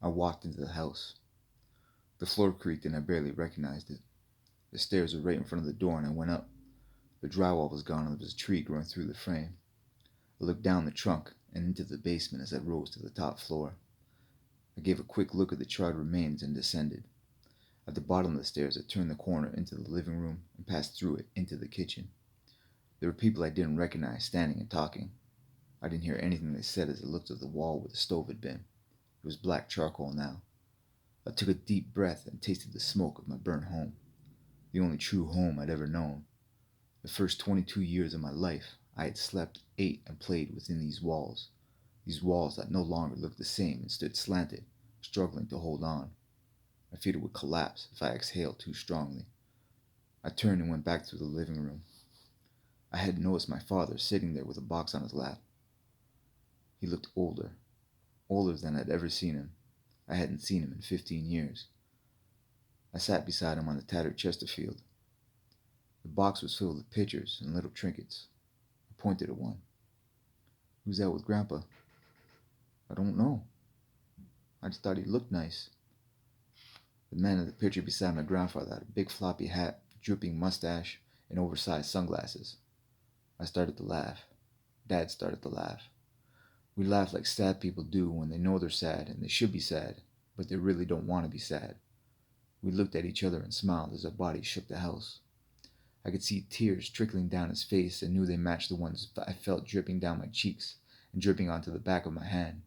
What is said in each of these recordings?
I walked into the house. The floor creaked and I barely recognized it. The stairs were right in front of the door and I went up. The drywall was gone and there was a tree growing through the frame. I looked down the trunk and into the basement as I rose to the top floor. I gave a quick look at the charred remains and descended. At the bottom of the stairs, I turned the corner into the living room and passed through it into the kitchen. There were people I didn't recognize standing and talking. I didn't hear anything they said as I looked at the wall where the stove had been. It was black charcoal now. I took a deep breath and tasted the smoke of my burnt home. The only true home I'd ever known. The first 22 years of my life, I had slept, ate, and played within these walls that no longer looked the same and stood slanted, struggling to hold on. I feared it would collapse if I exhaled too strongly. I turned and went back through the living room. I had noticed my father sitting there with a box on his lap. He looked older than I'd ever seen him. I hadn't seen him in 15 years. I sat beside him on the tattered Chesterfield. The box was filled with pictures and little trinkets. I pointed at one. "Who's that with Grandpa?" "I don't know. I just thought he looked nice." The man in the picture beside my grandfather had a big floppy hat, drooping mustache, and oversized sunglasses. I started to laugh. Dad started to laugh. We laugh like sad people do when they know they're sad and they should be sad, but they really don't want to be sad. We looked at each other and smiled as our bodies shook the house. I could see tears trickling down his face and knew they matched the ones I felt dripping down my cheeks and dripping onto the back of my hand.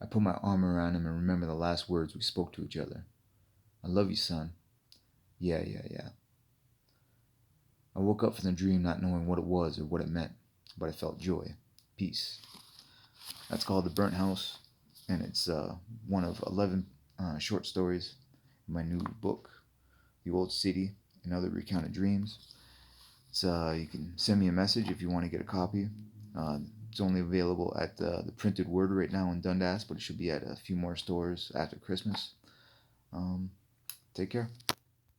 I put my arm around him and remembered the last words we spoke to each other. "I love you, son." Yeah. I woke up from the dream not knowing what it was or what it meant, but I felt joy, peace. That's called The Burnt House, and it's one of 11 short stories in my new book, The Old City and Other Recounted Dreams. You can send me a message if you want to get a copy. It's only available at the Printed Word right now in Dundas, but it should be at a few more stores after Christmas. Take care.